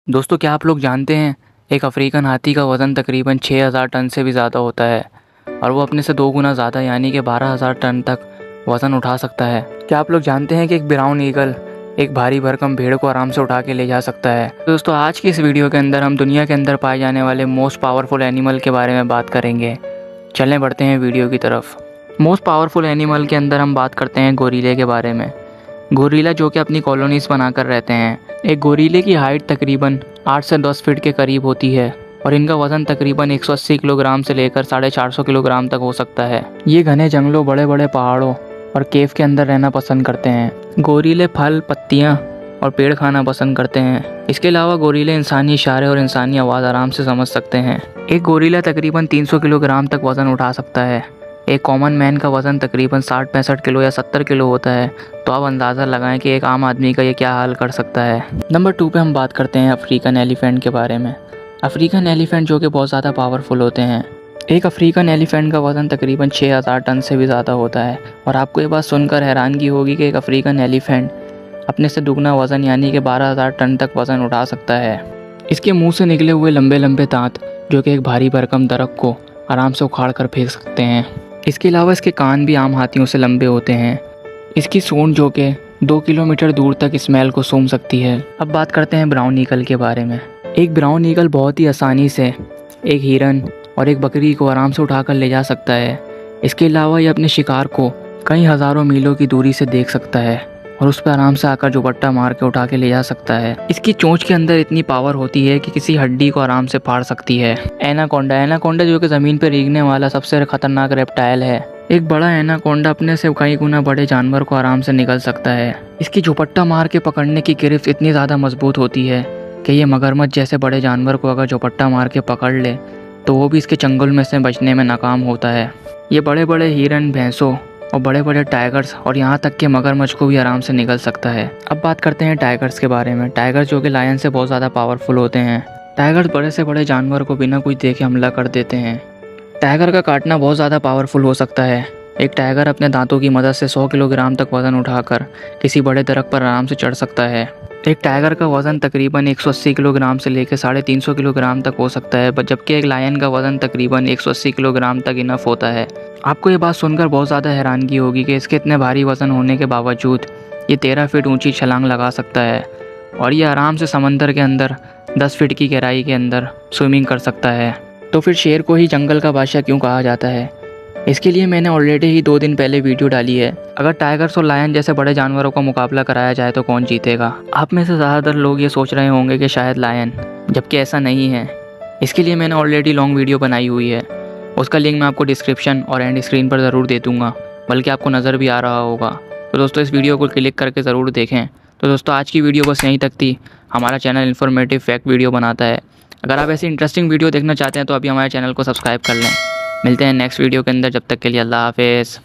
दोस्तों, क्या आप लोग जानते हैं एक अफ्रीकन हाथी का वज़न तकरीबन 6000 टन से भी ज़्यादा होता है और वो अपने से 2 गुना ज़्यादा यानी कि 12000 टन तक वज़न उठा सकता है। क्या आप लोग जानते हैं कि एक ब्राउन ईगल एक भारी भरकम भेड़ को आराम से उठा के ले जा सकता है। तो दोस्तों, आज की इस वीडियो के अंदर हम दुनिया के अंदर पाए जाने वाले मोस्ट पावरफुल एनिमल के बारे में बात करेंगे। चलें बढ़ते हैं वीडियो की तरफ। मोस्ट पावरफुल एनिमल के अंदर हम बात करते हैं गोरिल्ले के बारे में। गोरिल्ला जो कि अपनी कॉलोनीज बनाकर रहते हैं। एक गोरिल्ले की हाइट तकरीबन 8 से 10 फीट के करीब होती है और इनका वजन तकरीबन 180 किलोग्राम से लेकर 450 किलोग्राम तक हो सकता है। ये घने जंगलों, बड़े बड़े पहाड़ों और केव के अंदर रहना पसंद करते हैं। गोरिल्ले फल, पत्तियाँ और पेड़ खाना पसंद करते हैं। इसके अलावा गोरिल्ले इंसानी इशारे और इंसानी आवाज़ आराम से समझ सकते हैं। एक गोरिल्ला तकरीबन 300 किलोग्राम तक वज़न उठा सकता है। एक कॉमन मैन का वज़न तकरीबन 60-65 किलो या 70 किलो होता है, तो आप अंदाज़ा लगाएं कि एक आम आदमी का ये क्या हाल कर सकता है। नंबर 2 पे हम बात करते हैं अफ्रीकन एलिफेंट के बारे में। अफ्रीकन एलिफेंट जो कि बहुत ज़्यादा पावरफुल होते हैं। एक अफ्रीकन एलिफेंट का वज़न तकरीबन 6000 टन से भी ज़्यादा होता है और आपको ये बात सुनकर हैरानगी होगी कि एक अफ्रीकन एलिफेंट अपने से दुगना वज़न यानी कि 12000 टन तक वज़न उठा सकता है। इसके मुँह से निकले हुए लंबे लंबे दांत जो कि एक भारी भरकम दरख्त को आराम से उखाड़ कर फेंक सकते हैं। इसके अलावा इसके कान भी आम हाथियों से लंबे होते हैं। इसकी सूंड जो कि 2 किलोमीटर दूर तक स्मेल को सूंघ सकती है। अब बात करते हैं ब्राउन ईगल के बारे में। एक ब्राउन ईगल बहुत ही आसानी से एक हिरन और एक बकरी को आराम से उठाकर ले जा सकता है। इसके अलावा ये अपने शिकार को कई हज़ारों मीलों की दूरी से देख सकता है और उस पर आराम से आकर दुपट्टा मार के उठा के ले जा सकता है। इसकी चोंच के अंदर इतनी पावर होती है कि किसी हड्डी को आराम से फाड़ सकती है। एनाकोंडा जो कि ज़मीन पर रेंगने वाला सबसे खतरनाक रेप्टाइल है। एक बड़ा एनाकोंडा अपने से कई गुना बड़े जानवर को आराम से निगल सकता है। इसकी दुपट्टा मार के पकड़ने की गिरफ्त इतनी ज़्यादा मजबूत होती है कि ये मगरमच्छ जैसे बड़े जानवर को अगर दुपट्टा मार के पकड़ ले तो वो भी इसके चंगुल में से बचने में नाकाम होता है। ये बड़े बड़े हिरन, भैंसों और बड़े बड़े टाइगर्स और यहाँ तक कि मगरमच्छ को भी आराम से निगल सकता है। अब बात करते हैं टाइगर्स के बारे में। टाइगर्स जो कि लायन से बहुत ज़्यादा पावरफुल होते हैं। टाइगर्स बड़े से बड़े जानवर को बिना कुछ देखे हमला कर देते हैं। टाइगर का काटना बहुत ज़्यादा पावरफुल हो सकता है। एक टाइगर अपने दांतों की मदद से 100 किलोग्राम तक वज़न उठाकर किसी बड़े दरख्त पर आराम से चढ़ सकता है। एक टाइगर का वज़न तकरीबन 180 किलोग्राम से लेकर 350 किलोग्राम तक हो सकता है, जबकि एक लायन का वज़न तकरीबन 180 किलोग्राम तक इनफ होता है। आपको ये बात सुनकर बहुत ज़्यादा हैरानगी होगी कि इसके इतने भारी वज़न होने के बावजूद ये 13 फीट ऊंची छलांग लगा सकता है और ये आराम से समंदर के अंदर 10 फीट की गहराई के अंदर स्विमिंग कर सकता है। तो फिर शेर को ही जंगल का बादशाह क्यों कहा जाता है? इसके लिए मैंने ऑलरेडी ही 2 दिन पहले वीडियो डाली है। अगर टाइगर्स और लायन जैसे बड़े जानवरों का मुकाबला कराया जाए तो कौन जीतेगा? आप में से ज़्यादातर लोग ये सोच रहे होंगे कि शायद लायन, जबकि ऐसा नहीं है। इसके लिए मैंने ऑलरेडी लॉन्ग वीडियो बनाई हुई है, उसका लिंक मैं आपको डिस्क्रिप्शन और एंड स्क्रीन पर ज़रूर दे दूँगा, बल्कि आपको नज़र भी आ रहा होगा। तो दोस्तों, इस वीडियो को क्लिक करके ज़रूर देखें। तो दोस्तों, आज की वीडियो बस यहीं तक थी। हमारा चैनल इन्फॉर्मेटिव फैक्ट वीडियो बनाता है। अगर आप ऐसी इंटरेस्टिंग वीडियो देखना चाहते हैं तो अभी हमारे चैनल को सब्सक्राइब कर लें। मिलते हैं नेक्स्ट वीडियो के अंदर, जब तक के लिए अल्लाह हाफिज़।